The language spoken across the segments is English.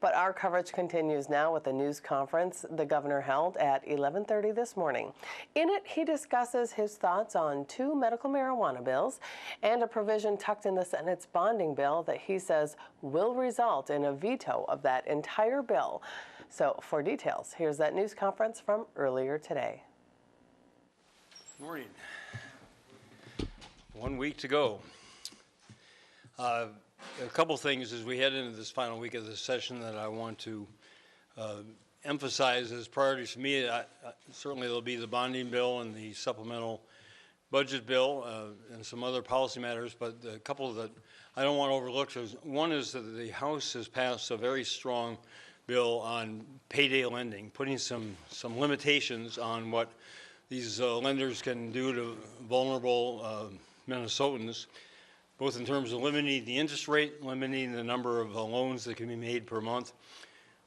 But our coverage continues now with a news conference the governor held at 11:30 this morning. In it, he discusses his thoughts on 2 medical marijuana bills and a provision tucked in the Senate's bonding bill that he says will result in a veto of that entire bill. So for details, here's that news conference from earlier today. Morning. 1 week to go. A couple things as we head into this final week of the session that I want to emphasize as priorities for me. Certainly there'll be the bonding bill and the supplemental budget bill and some other policy matters, but a couple that I don't want to overlook. One is that the House has passed a very strong bill on payday lending, putting some limitations on what these lenders can do to vulnerable Minnesotans, both in terms of limiting the interest rate, limiting the number of loans that can be made per month.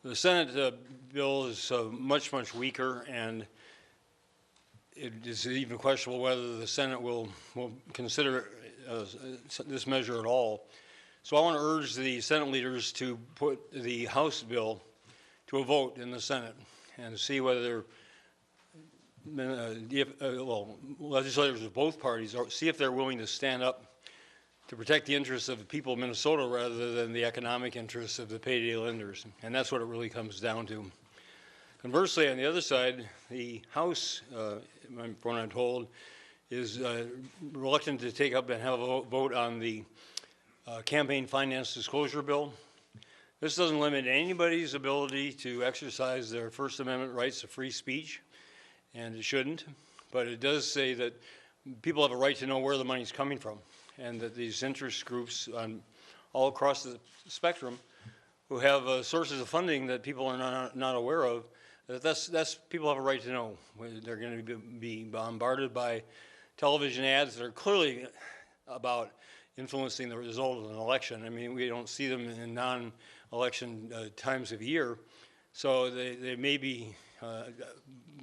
The Senate bill is much weaker, and it is even questionable whether the Senate will consider this measure at all. So I want to urge the Senate leaders to put the House bill to a vote in the Senate and see whether legislators of both parties see if they're willing to stand up to protect the interests of the people of Minnesota rather than the economic interests of the payday lenders. And that's what it really comes down to. Conversely, on the other side, the House, from what I'm told, is reluctant to take up and have a vote on the campaign finance disclosure bill. This doesn't limit anybody's ability to exercise their First Amendment rights of free speech, and it shouldn't, but it does say that people have a right to know where the money's coming from, and that these interest groups all across the spectrum who have sources of funding that people are not aware of, that's people have a right to know. They're going to be bombarded by television ads that are clearly about influencing the result of an election. I mean, we don't see them in non-election times of year, so they may be,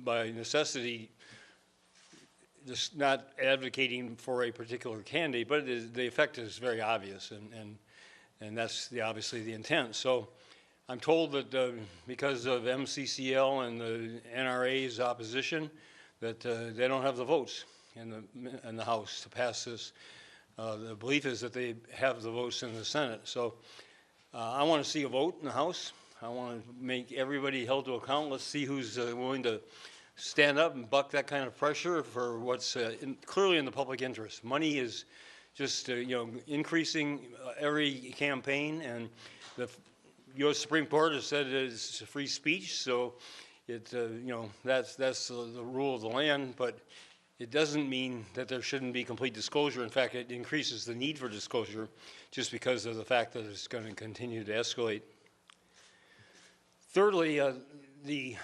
by necessity, just not advocating for a particular candidate, but the effect is very obvious, and that's obviously the intent. So I'm told that because of MCCL and the NRA's opposition, that they don't have the votes in the House to pass this. The belief is that they have the votes in the Senate. So I want to see a vote in the House. I want to make everybody held to account. Let's see who's willing to stand up and buck that kind of pressure for what's clearly in the public interest. Money is just increasing every campaign, and the U.S. Supreme Court has said it's free speech, so it that's the rule of the land. But it doesn't mean that there shouldn't be complete disclosure. In fact, it increases the need for disclosure just because of the fact that it's going to continue to escalate. Thirdly, the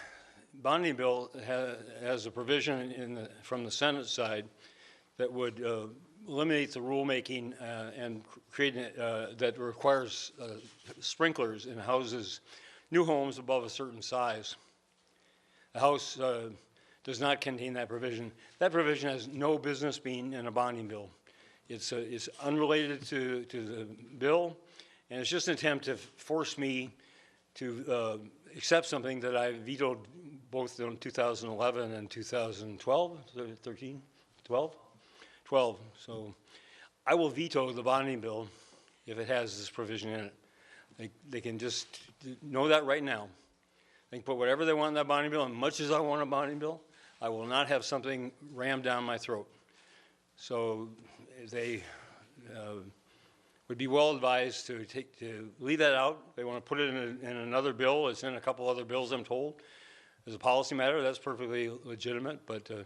bonding bill has a provision from the Senate side that would eliminate the rulemaking and create that requires sprinklers in houses, new homes above a certain size. The House does not contain that provision. That provision has no business being in a bonding bill. It's unrelated to the bill, and it's just an attempt to force me to accept something that I vetoed both in 2011 and 2012, 13, 12? 12. So I will veto the bonding bill if it has this provision in it. They can just know that right now. They can put whatever they want in that bonding bill, and much as I want a bonding bill, I will not have something rammed down my throat. So they would be well advised to leave that out. They want to put it in another bill. It's in a couple other bills, I'm told. As a policy matter, that's perfectly legitimate, but to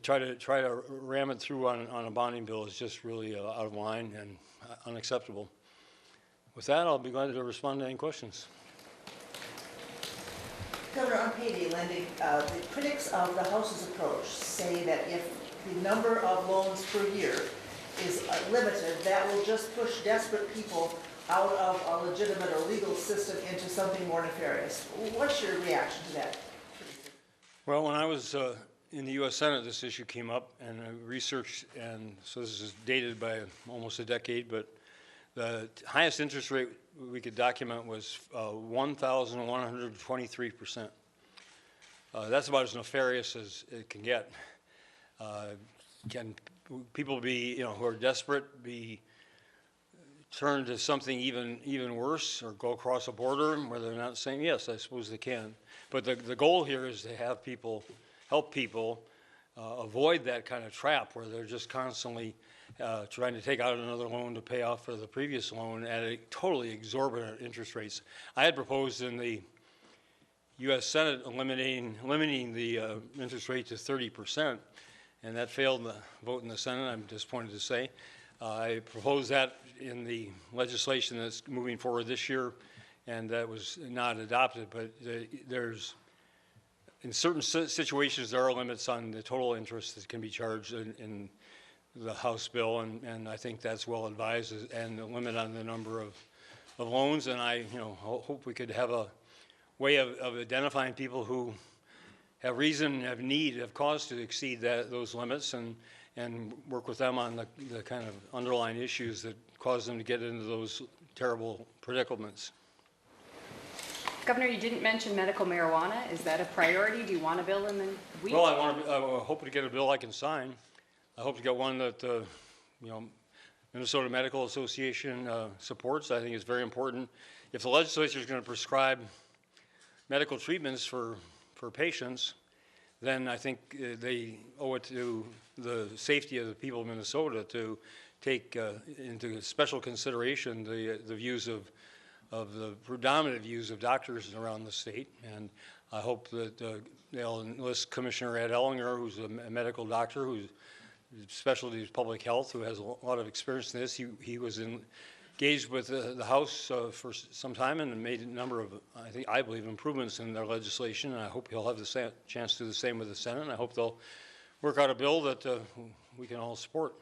try to ram it through on a bonding bill is just really out of line and unacceptable. With that, I'll be glad to respond to any questions. Governor, on payday lending, the critics of the House's approach say that if the number of loans per year is limited, that will just push desperate people out of a legitimate or legal system into something more nefarious. What's your reaction to that? Well, when I was in the U.S. Senate, this issue came up, and I researched, and so this is dated by almost a decade, but The highest interest rate we could document was 1,123%. That's about as nefarious as it can get. Can people be, who are desperate, be turned to something even worse, or go across a border where they're not saying? Yes, I suppose they can. But the goal here is to have people, help people avoid that kind of trap where they're just constantly trying to take out another loan to pay off for the previous loan at a totally exorbitant interest rates. I had proposed in the U.S. Senate limiting the interest rate to 30%, and that failed the vote in the Senate, I'm disappointed to say. I proposed that in the legislation that's moving forward this year, and that was not adopted, but there's, in certain situations, there are limits on the total interest that can be charged in the House bill, and I think that's well advised, and the limit on the number of loans. And I hope we could have a way of identifying people who have reason, have need, have cause to exceed those limits, and work with them on the kind of underlying issues that cause them to get into those terrible predicaments. Governor, you didn't mention medical marijuana. Is that a priority? Do you want a bill in the week? Well, I hope to get a bill I can sign. I hope to get one that Minnesota Medical Association supports. I think it's very important. If the legislature is going to prescribe medical treatments for patients, then I think they owe it to the safety of the people of Minnesota to take into special consideration the views of the predominant views of doctors around the state. And I hope that they'll enlist Commissioner Ed Ellinger, who's a medical doctor, whose specialty is public health, who has a lot of experience in this. He was engaged with the House for some time and made a number of, I believe, improvements in their legislation, and I hope he'll have the chance to do the same with the Senate, and I hope they'll work out a bill that we can all support.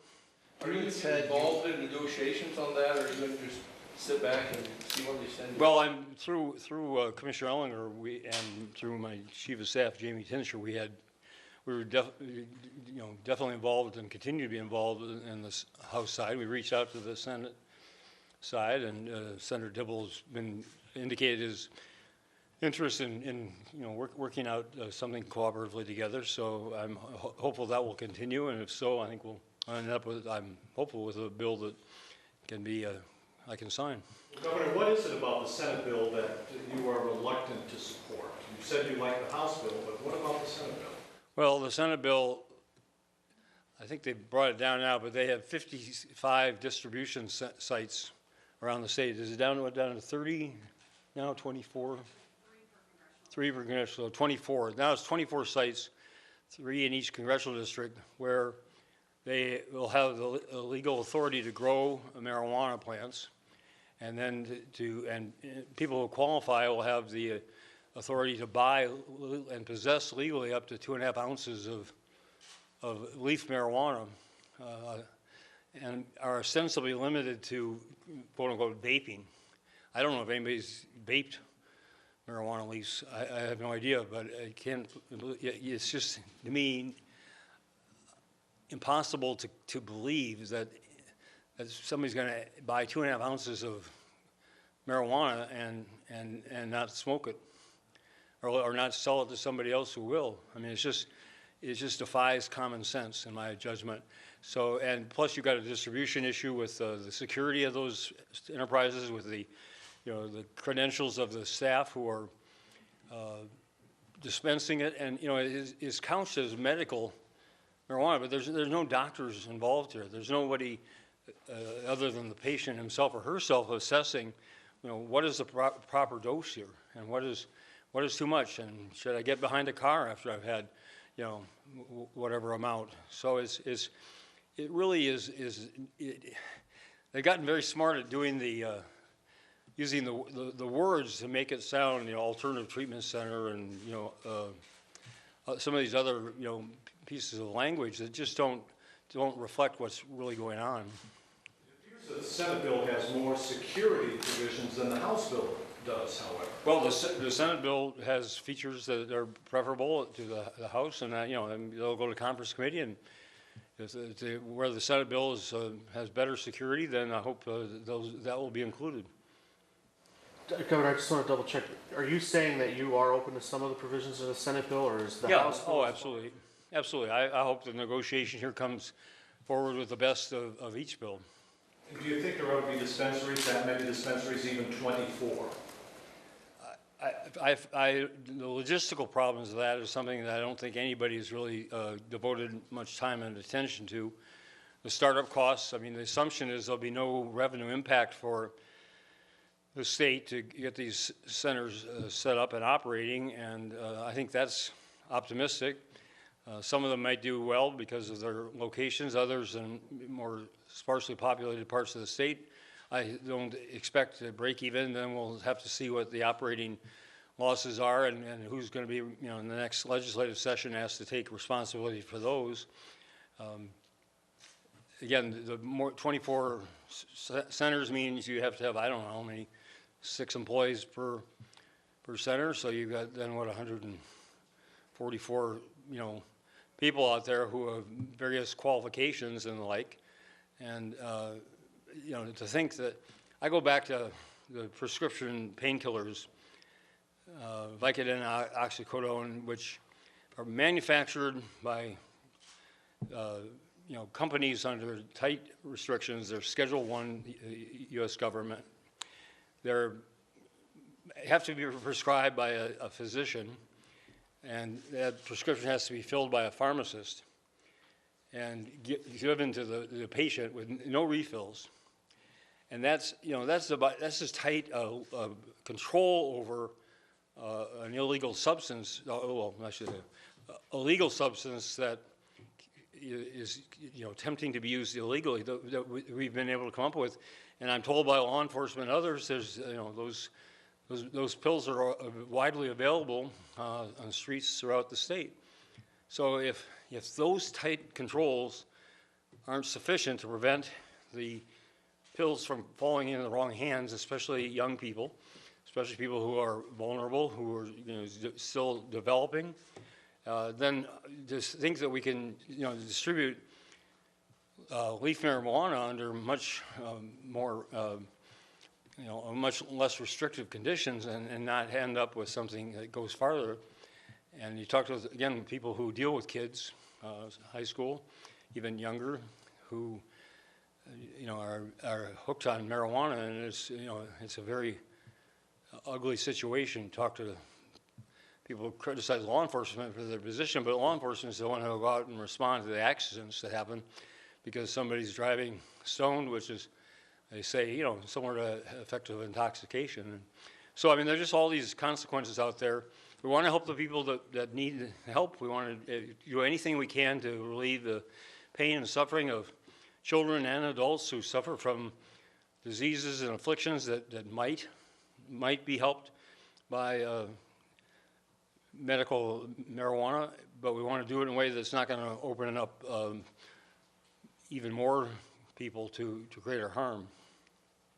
Are you involved in negotiations on that, or are you going to just sit back and see what they send you? Well, I'm through Commissioner Ellinger, and through my Chief of Staff, Jamie Tinscher, we were definitely involved and continue to be involved in the House side. We reached out to the Senate side, and Senator Dibble's indicated his interest in working out something cooperatively together. So I'm hopeful that will continue, and if so, I think we'll end up with, I'm hopeful, with a bill that can be I can sign. Governor, what is it about the Senate bill that you are reluctant to support? You said you like the House bill, but what about the Senate bill? Well, the Senate bill, I think they brought it down now, but they have 55 distribution sites around the state. Is it down to 30 now, 24? 3 per congressional, so 24. Now it's 24 sites, 3 in each congressional district, where they will have the legal authority to grow marijuana plants, and then and people who qualify will have the authority to buy and possess legally up to 2.5 ounces of leaf marijuana, and are ostensibly limited to quote unquote vaping. I don't know if anybody's vaped marijuana leaves. I have no idea, but I can't. It's just, to me, impossible to believe that somebody's going to buy 2.5 ounces of marijuana and not smoke it, or not sell it to somebody else who will. I mean, it just defies common sense in my judgment. So, and plus you've got a distribution issue with the security of those enterprises, with the credentials of the staff who are dispensing it, and it counts as medical marijuana, but there's no doctors involved here. There's nobody other than the patient himself or herself assessing, what is the proper dose here, and what is too much, and should I get behind a car after I've had, whatever amount. So it really is. They've gotten very smart at doing using the words to make it sound, alternative treatment center, and some of these other pieces of language that just don't reflect what's really going on. It appears that the Senate bill has more security provisions than the House bill does, however. Well, the Senate bill has features that are preferable to the House, and they'll go to conference committee, and Where the Senate bill has better security, then I hope that will be included. Governor, I just want to double check. Are you saying that you are open to some of the provisions of the Senate bill, or is the House bill? Oh, absolutely. Absolutely. I hope the negotiation here comes forward with the best of each bill. Do you think there ought to be dispensaries, that many dispensaries, even 24? The logistical problems of that is something that I don't think anybody's really devoted much time and attention to. The startup costs, I mean, the assumption is there'll be no revenue impact for the state to get these centers set up and operating, and I think that's optimistic. Some of them might do well because of their locations, others in more sparsely populated parts of the state I don't expect to break even. Then we'll have to see what the operating losses are and who's going to be, in the next legislative session has to take responsibility for those. Again, the more 24 centers means you have to have, I don't know how many, 6 employees per center. So you've got then what, 144, people out there who have various qualifications and the like. And, to think that, I go back to the prescription painkillers, Vicodin, oxycodone, which are manufactured by, companies under tight restrictions. They're Schedule I U.S. government. They have to be prescribed by a physician, and that prescription has to be filled by a pharmacist and given to the patient with no refills. And that's as tight a control over an illegal substance. Well, I should say, a legal substance that is tempting to be used illegally that we've been able to come up with. And I'm told by law enforcement and others, there's those pills are widely available on streets throughout the state. So if those tight controls aren't sufficient to prevent the pills from falling into the wrong hands, especially young people, especially people who are vulnerable, who are still developing, then just think that we can distribute leaf marijuana under much more much less restrictive conditions and not end up with something that goes farther. And you talk to, again, people who deal with kids, high school, even younger, who are hooked on marijuana, and it's a very ugly situation. Talk to people who criticize law enforcement for their position, but law enforcement is the one who will go out and respond to the accidents that happen because somebody's driving stoned, which is, they say, somewhere to effective intoxication. And so, I mean, there's just all these consequences out there. We want to help the people that need help. We want to do anything we can to relieve the pain and suffering of children and adults who suffer from diseases and afflictions that might be helped by medical marijuana, but we want to do it in a way that's not going to open up even more people to greater harm.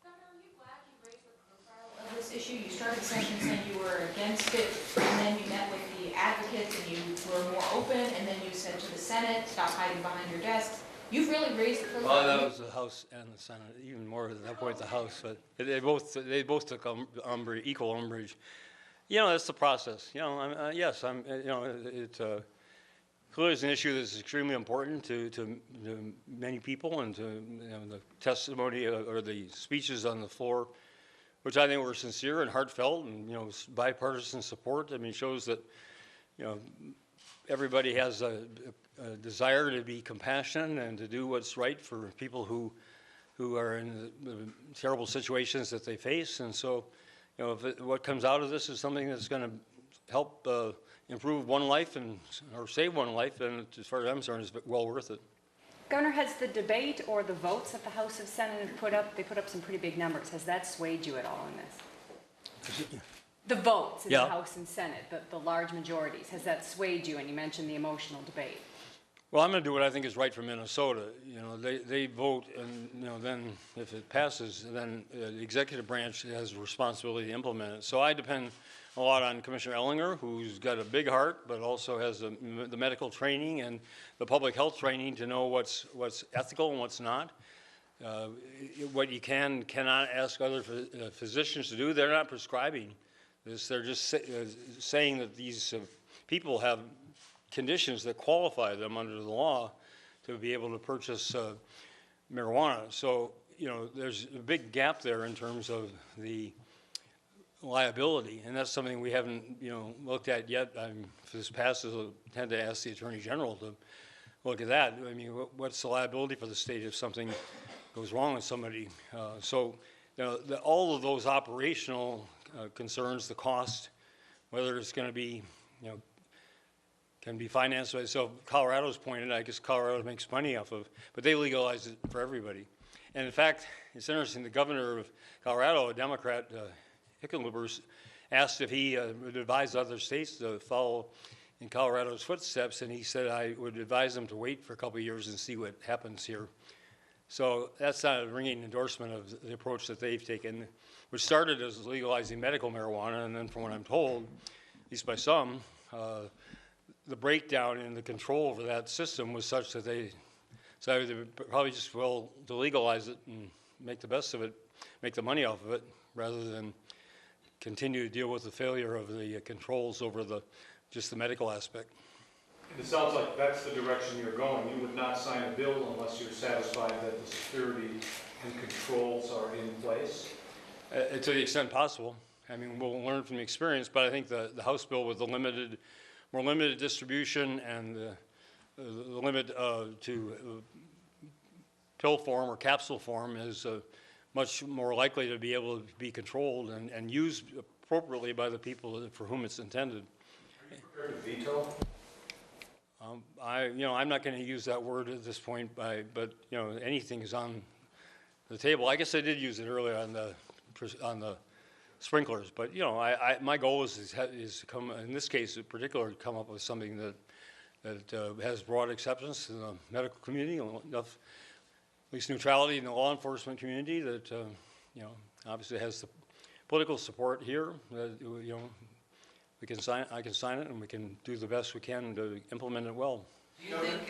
Governor, are you glad you raised the profile of this issue? You started the session saying you were against it, and then you met with the advocates and you were more open, and then you said to the Senate, stop hiding behind your desks. You've really raised the profile. Well, that was the House and the Senate, even more at that point the House, but they both took equal umbrage. That's the process. Yes, it clearly is an issue that's extremely important to many people, and to the testimony or the speeches on the floor, which I think were sincere and heartfelt, and bipartisan support. I mean, shows that everybody has a desire to be compassionate and to do what's right for people who are in the terrible situations that they face. And so, what comes out of this is something that's going to help improve one life or save one life, and as far as I'm concerned, it's well worth it. Governor, has the debate or the votes that the House of Senate put up some pretty big numbers. Has that swayed you at all in this? The votes in the House and Senate, the large majorities, has that swayed you? And you mentioned the emotional debate. Well, I'm going to do what I think is right for Minnesota. You know, they vote, and you know, then if it passes, then the executive branch has a responsibility to implement it. So I depend a lot on Commissioner Ellinger, who's got a big heart, but also has the medical training and the public health training to know what's ethical and what's not. What you cannot ask other physicians to do. They're not prescribing this. They're just saying that these people have conditions that qualify them under the law to be able to purchase marijuana. So, you know, there's a big gap there in terms of the liability, and that's something we haven't, you know, looked at yet. If this passes, I'll tend to ask the Attorney General to look at that. I mean, what's the liability for the state if something goes wrong with somebody? So, you know, all of those operational concerns, the cost, whether it's going to be, you know, can be financed by, so Colorado's pointed, I guess Colorado makes money off of, but they legalize it for everybody. And in fact, it's interesting, the governor of Colorado, a Democrat, Hickenlooper, asked if he would advise other states to follow in Colorado's footsteps, and he said I would advise them to wait for a couple of years and see what happens here. So that's not a ringing endorsement of the approach that they've taken, which started as legalizing medical marijuana, and then from what I'm told, at least by some, the breakdown in the control over that system was such that they decided they would probably just well to legalize it and make the best of it, make the money off of it, rather than continue to deal with the failure of the controls over just the medical aspect. And it sounds like that's the direction you're going. You would not sign a bill unless you're satisfied that the security and controls are in place? To the extent possible. I mean, we'll learn from the experience, but I think the House bill with the more limited distribution and the limit to pill form or capsule form is much more likely to be able to be controlled and used appropriately by the people for whom it's intended. Are you prepared to veto? I'm not going to use that word at this point, but you know, anything is on the table. I guess I did use it earlier on the sprinklers, but you know, my goal is to come, in this case in particular, to come up with something that has broad acceptance in the medical community, enough, at least neutrality in the law enforcement community that you know, obviously has the political support here. You know, I can sign it, and we can do the best we can to implement it well. Do you think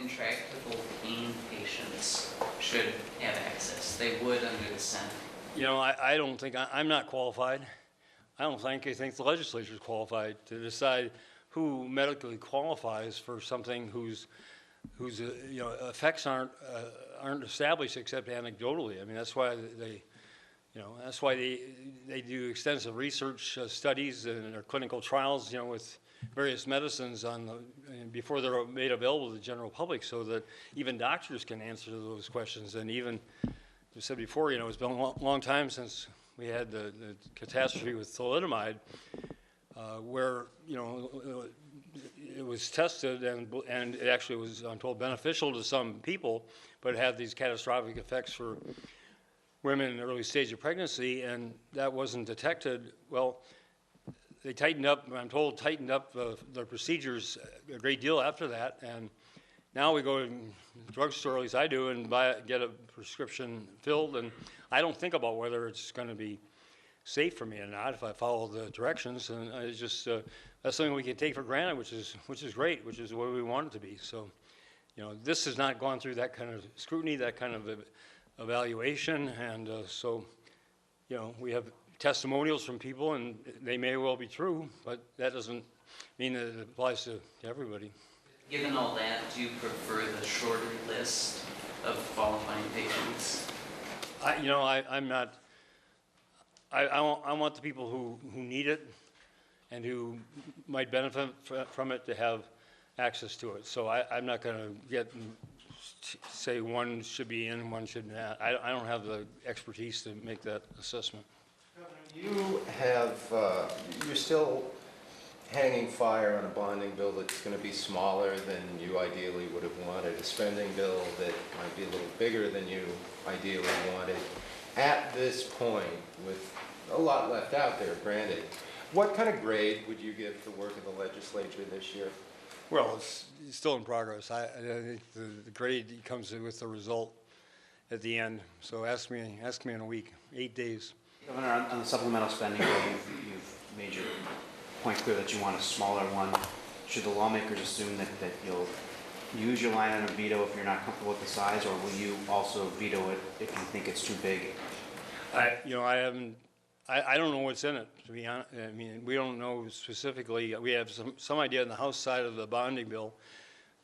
intractable pain patients should have access? They would under the Senate. You know, I don't think, I'm not qualified. I think the legislature is qualified to decide who medically qualifies for something whose you know, effects aren't established except anecdotally. I mean, that's why they do extensive research studies and their clinical trials, you know, with various medicines before they're made available to the general public, so that even doctors can answer those questions. And even, as I said before, you know, it's been a long time since we had the catastrophe with thalidomide, where, you know, it was tested and it actually was, I'm told, beneficial to some people, but it had these catastrophic effects for women in the early stage of pregnancy, and that wasn't detected. Well, they tightened up, I'm told, the procedures a great deal after that, and now we go to the drugstore, at least I do, and get a prescription filled, and I don't think about whether it's going to be safe for me or not if I follow the directions, and it's just that's something we can take for granted, which is great, which is the way we want it to be. So, you know, this has not gone through that kind of scrutiny, that kind of evaluation, and so, you know, we have testimonials from people, and they may well be true, but that doesn't mean that it applies to everybody. Given all that, do you prefer the shorter list of qualifying patients? I'm not. I want the people who need it and who might benefit from it to have access to it. So I'm not going to say one should be in, one should not. I don't have the expertise to make that assessment. You have, you're still hanging fire on a bonding bill that's going to be smaller than you ideally would have wanted, a spending bill that might be a little bigger than you ideally wanted. At this point, with a lot left out there, granted, what kind of grade would you give the work of the legislature this year? Well, it's still in progress. I think the grade comes with the result at the end. So ask me in a week, 8 days. Governor, on the supplemental spending bill, you've made your point clear that you want a smaller one. Should the lawmakers assume that you'll use your line item veto if you're not comfortable with the size, or will you also veto it if you think it's too big? I don't know what's in it, to be honest. I mean, we don't know specifically. We have some idea on the House side of the bonding bill,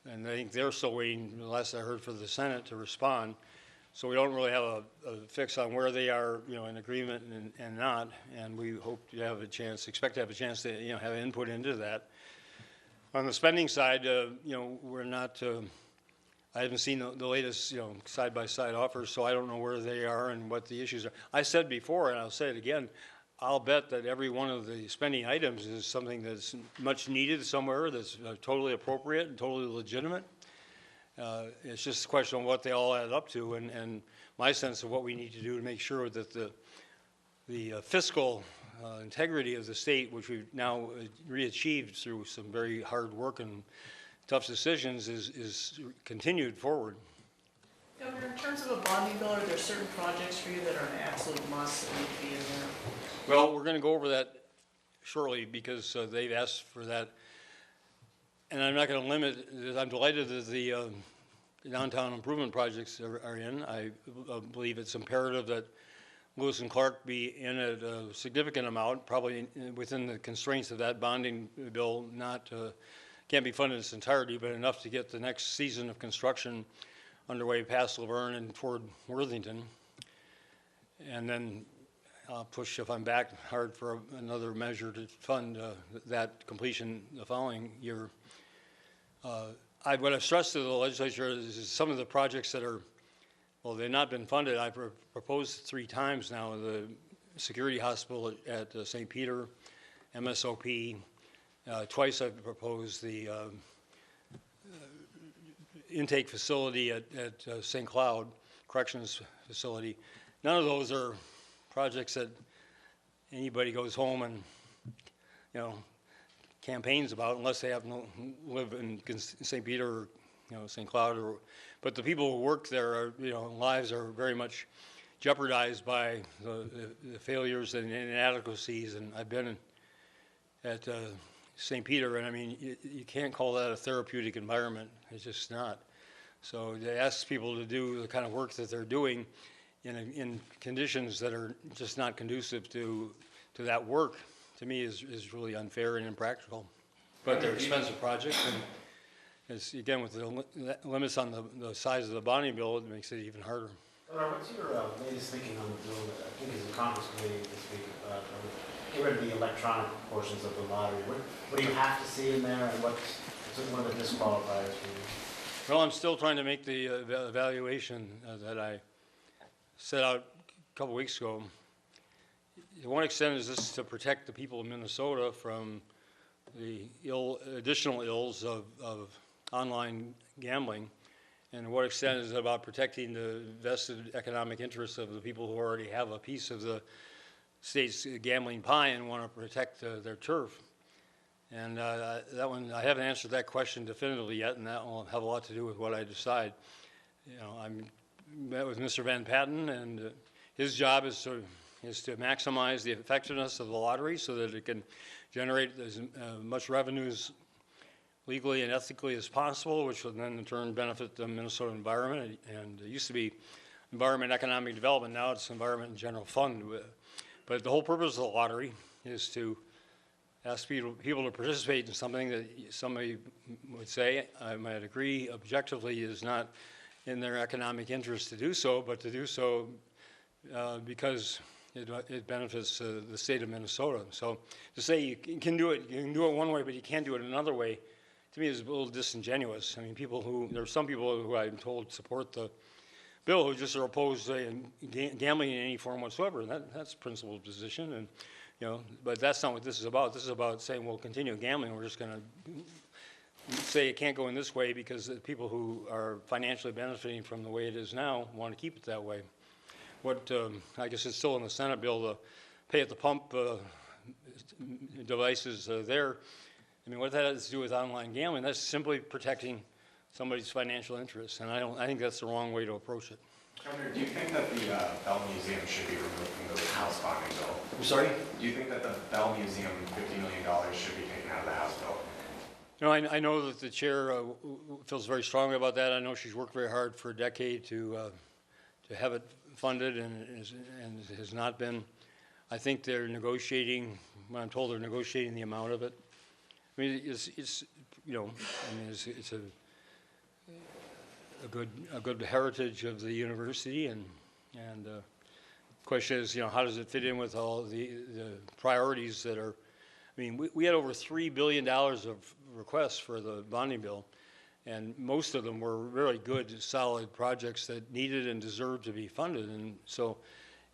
and I think they're still waiting, the last I heard, for the Senate to respond. So we don't really have a fix on where they are, in agreement and not, and we hope to have a chance, expect to have a chance to, have input into that. On the spending side, we're not, I haven't seen the latest, side-by-side offers, so I don't know where they are and what the issues are. I said before, and I'll say it again, I'll bet that every one of the spending items is something that's much needed somewhere, that's totally appropriate and totally legitimate. It's just a question of what they all add up to, and my sense of what we need to do to make sure that the fiscal integrity of the state, which we've now re-achieved through some very hard work and tough decisions, is continued forward. Governor, in terms of a bonding bill, are there certain projects for you that are an absolute must that need to be in there? Well, we're going to go over that shortly because they've asked for that. And I'm not going to limit, I'm delighted that the downtown improvement projects are in. I believe it's imperative that Lewis and Clark be in at a significant amount, probably within the constraints of that bonding bill, can't be funded in its entirety, but enough to get the next season of construction underway past Laverne and toward Worthington. And then I'll push, if I'm back, hard for another measure to fund that completion the following year. What I've stressed to the legislature is some of the projects that are, well, they've not been funded. I've proposed 3 times now, the security hospital at St. Peter, MSOP. Twice I've proposed the intake facility at St. Cloud Corrections Facility. None of those are projects that anybody goes home and, campaigns about, unless they live in St. Peter or St. Cloud. But the people who work there are, lives are very much jeopardized by the failures and inadequacies. And I've been at St. Peter, and I mean, you can't call that a therapeutic environment. It's just not. So they ask people to do the kind of work that they're doing in conditions that are just not conducive to that work, to me is really unfair and impractical. But they're expensive projects, and it's, again, with the limits on the size of the bonding bill, it makes it even harder. What's your latest thinking on the bill that I think is in Congress committee this week about get rid of the electronic portions of the lottery? What do you have to see in there, and what's one of the disqualifiers for you? Well, I'm still trying to make the evaluation that I set out a couple weeks ago. To one extent is this to protect the people of Minnesota from the additional ills of online gambling, and to what extent is it about protecting the vested economic interests of the people who already have a piece of the state's gambling pie and want to protect their turf. And that one, I haven't answered that question definitively yet, and that will have a lot to do with what I decide. I met with Mr. Van Patten, and his job is to maximize the effectiveness of the lottery so that it can generate as much revenues legally and ethically as possible, which will then in turn benefit the Minnesota environment. And it used to be Environment Economic Development, now it's Environment and General Fund. But the whole purpose of the lottery is to ask people to participate in something that somebody would say, I might agree, objectively is not in their economic interest to do so, but to do so because it benefits the state of Minnesota. So to say you can do it one way, but you can't do it another way, to me is a little disingenuous. I mean, there are some people who I'm told support the bill who just are opposed to gambling in any form whatsoever. And that's a principled position, and but that's not what this is about. This is about saying we'll continue gambling. We're just going to say it can't go in this way because the people who are financially benefiting from the way it is now want to keep it that way. What I guess it's still in the Senate bill, the pay at the pump devices there. I mean, what that has to do with online gambling, that's simply protecting somebody's financial interests, and I think that's the wrong way to approach it. Governor, do you think that the Bell Museum should be removed from the House bonding bill? I'm sorry? Do you think that the Bell Museum, $50 million, should be taken out of the House bill? You know, I know that the chair feels very strongly about that. I know she's worked very hard for a decade to have it funded, and it has not been. I think they're negotiating. I'm told they're negotiating the amount of it. I mean, it's you know, I mean, it's a good heritage of the university, and the question is, you know, how does it fit in with all the priorities that are. I mean, we had over $3 billion of requests for the bonding bill, and most of them were really good, solid projects that needed and deserved to be funded. And so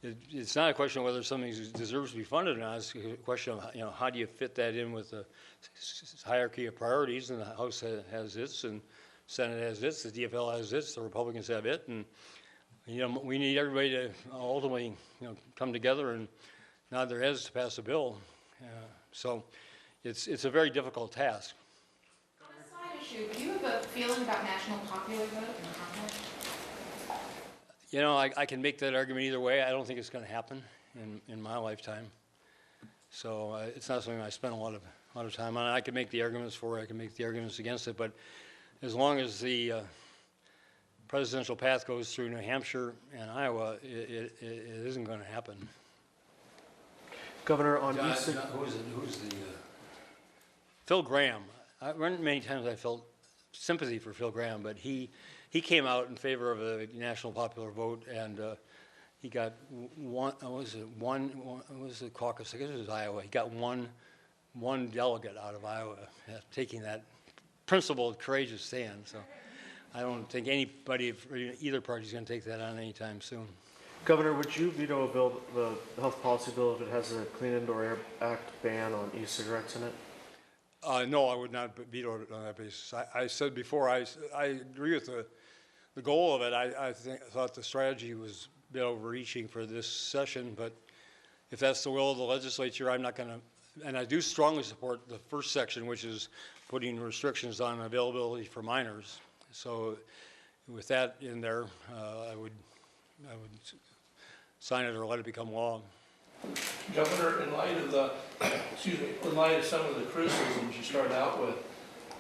it's not a question of whether something deserves to be funded or not. It's a question of, you know, how do you fit that in with the hierarchy of priorities, and the House has its, and Senate has its, the DFL has its, the Republicans have it, and, you know, we need everybody to ultimately, you know, come together and nod their heads to pass a bill. So it's a very difficult task. On a side issue, do you have a feeling about national popular vote in the context? You know, I can make that argument either way. I don't think it's going to happen in my lifetime. So it's not something I spend a lot of time on. I can make the arguments for it. I can make the arguments against it. But as long as the presidential path goes through New Hampshire and Iowa, it isn't going to happen. Governor, on Who's the Phil Gramm. Many times I felt sympathy for Phil Gramm, but he came out in favor of a national popular vote, and he got one. Was the caucus? I guess it was Iowa. He got one delegate out of Iowa taking that principled, courageous stand. So I don't think anybody, either party, is going to take that on anytime soon. Governor, would you veto a bill, the health policy bill, if it has a Clean Indoor Air Act ban on e-cigarettes in it? No, I would not veto it on that basis. I said before, I agree with the goal of it. I thought the strategy was a bit overreaching for this session, but if that's the will of the legislature, I'm not going to. And I do strongly support the first section, which is putting restrictions on availability for minors. So with that in there, I would sign it or let it become law. Governor, in light of in light of some of the criticisms you started out with,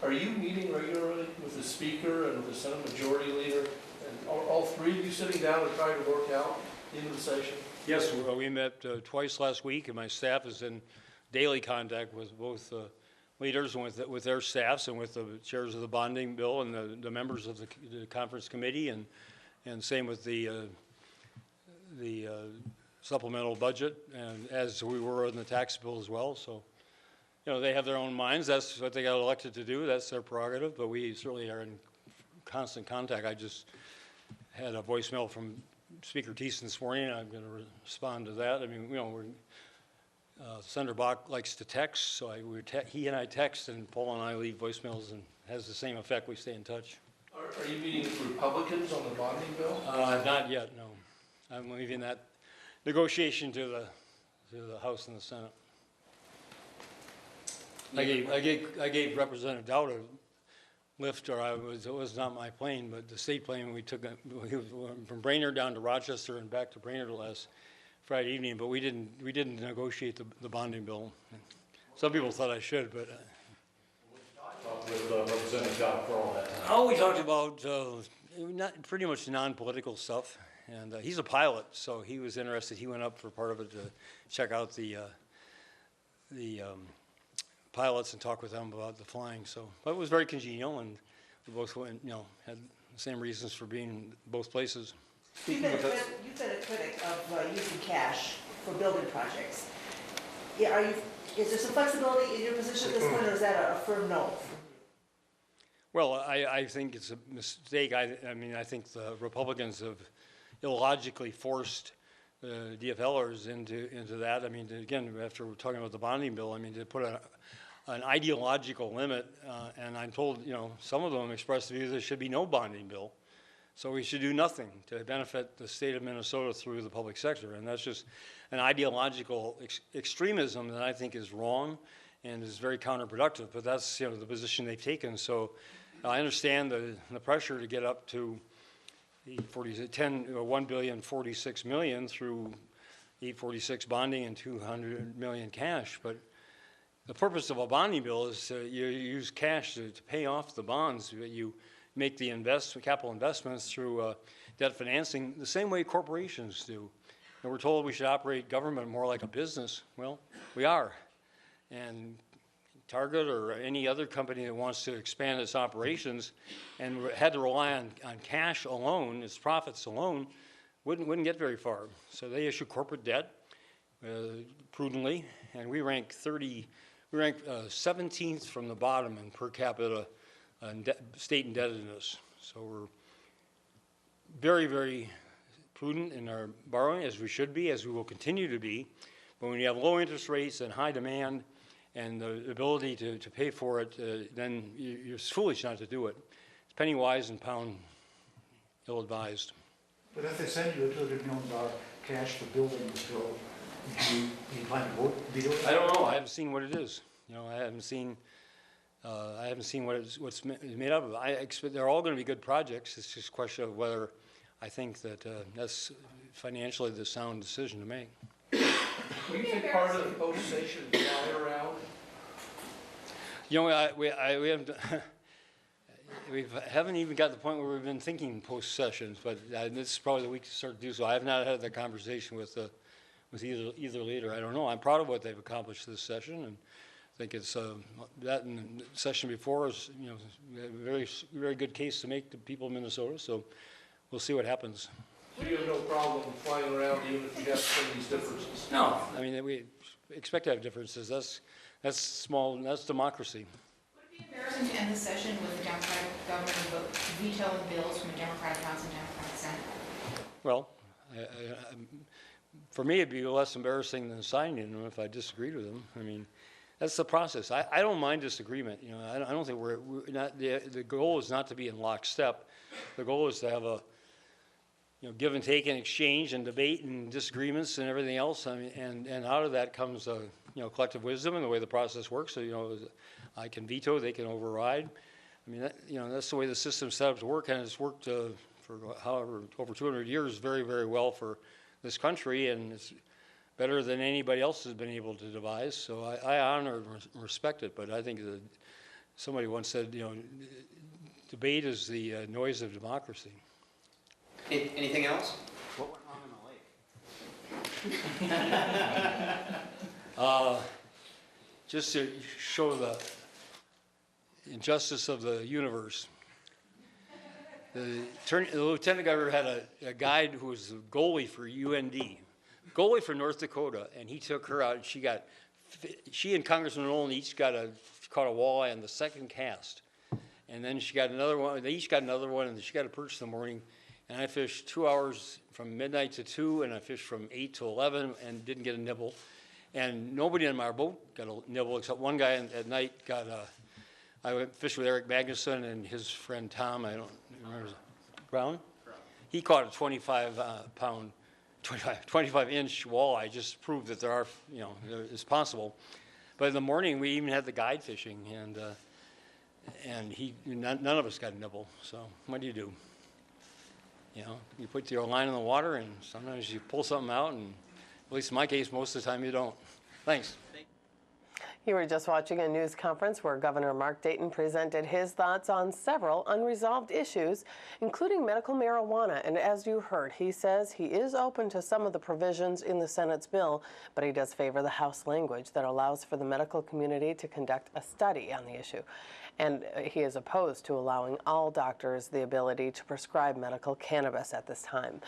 are you meeting regularly with the Speaker and with the Senate Majority Leader? And are all three of you sitting down and trying to work out into the session? Yes, we met twice last week, and my staff is in daily contact with both leaders and with their staffs, and with the chairs of the bonding bill and the members of the conference committee, and same with the supplemental budget, and as we were in the tax bill as well. So, you know, they have their own minds. That's what they got elected to do. That's their prerogative. But we certainly are in constant contact. I just had a voicemail from Speaker Thiessen this morning. I'm going to respond to that. I mean, you know, Senator Bach likes to text, so he and I text, and Paul and I leave voicemails, and it has the same effect. We stay in touch. Are you meeting with Republicans on the bonding bill? Not yet, no. I'm leaving that negotiation to the House and the Senate. I gave Representative Dowd a lift, or it was not my plane, but the state plane. We took from Brainerd down to Rochester and back to Brainerd last Friday evening, but we didn't negotiate the bonding bill. Some people thought I should, but. With Representative Dowd for all that time? Oh, we talked about pretty much non-political stuff. And he's a pilot, so he was interested. He went up for part of it to check out the pilots and talk with them about the flying. So, but it was very congenial, and we both went, you know, had the same reasons for being in both places. You've been a critic of using cash for building projects. Yeah, is there some flexibility in your position at this point, or is that a firm no? Well, I think it's a mistake. I mean, I think the Republicans have illogically forced the DFLers into that. I mean, again, after we're talking about the bonding bill, I mean, to put an ideological limit, and I'm told, you know, some of them expressed the view there should be no bonding bill. So we should do nothing to benefit the state of Minnesota through the public sector. And that's just an ideological extremism that I think is wrong and is very counterproductive. But that's the position they've taken. So I understand the pressure to get up to the 1,046 million through 846 bonding and 200 million cash. But the purpose of a bonding bill is you use cash to pay off the bonds. You make the capital investments through debt financing the same way corporations do. And we're told we should operate government more like a business. Well, we are. And Target or any other company that wants to expand its operations and had to rely on cash alone, its profits alone, wouldn't get very far. So they issue corporate debt prudently, and we rank 17th from the bottom in per capita state indebtedness. So we're very, very prudent in our borrowing, as we should be, as we will continue to be. But when you have low interest rates and high demand and the ability to pay for it, then you're foolish not to do it. It's penny wise and pound ill-advised. But if they send you a $200 million cash for building this bill, do you plan to veto it? I don't know. I haven't seen what it is. I haven't seen what's made up of. I expect they're all going to be good projects. It's just a question of whether I think that that's financially the sound decision to make. Will you take part of the post-session fly around? We haven't. We haven't even got to the point where we've been thinking post-sessions, but this is probably the week to start to do so. I have not had that conversation with either leader. I don't know. I'm proud of what they've accomplished this session, and I think it's that and the session before is a very, very good case to make to people of Minnesota. So we'll see what happens. So you have no problem flying around even if you have some of these differences? No. I mean, we expect to have differences. That's small. That's democracy. Would it be embarrassing to end the session with the Democratic governor vetoing bills from a Democratic House and Democratic Senate? Well, for me, it'd be less embarrassing than signing them if I disagreed with them. I mean, that's the process. I don't mind disagreement. I don't think we're not. The goal is not to be in lockstep. The goal is to have a give and take and exchange and debate and disagreements and everything else. I mean, and out of that comes collective wisdom and the way the process works. So I can veto, they can override. I mean, that's the way the system's set up to work, and it's worked for however over 200 years very, very well for this country, and it's better than anybody else has been able to devise. So I honor and respect it. But I think that somebody once said, debate is the noise of democracy. Anything else? What went wrong in the lake? Just to show the injustice of the universe. The lieutenant governor had a guide who was a goalie for UND, goalie for North Dakota, and he took her out. And she and Congressman Nolan each caught a walleye on the second cast, and then she got another one. They each got another one, and she got a perch in the morning. And I fished 2 hours from midnight to 2, and I fished from 8 to 11 and didn't get a nibble. And nobody on our boat got a nibble except one guy at night got I went fishing with Eric Magnuson and his friend Tom, I don't remember, Brown? He caught a 25-inch walleye, just proved that there are, it's possible. But in the morning, we even had the guide fishing, and none of us got a nibble. So what do? You put your line in the water, and sometimes you pull something out, and at least in my case, most of the time you don't. Thanks. You were just watching a news conference where Governor Mark Dayton presented his thoughts on several unresolved issues, including medical marijuana. And as you heard, he says he is open to some of the provisions in the Senate's bill, but he does favor the House language that allows for the medical community to conduct a study on the issue. And he is opposed to allowing all doctors the ability to prescribe medical cannabis at this time.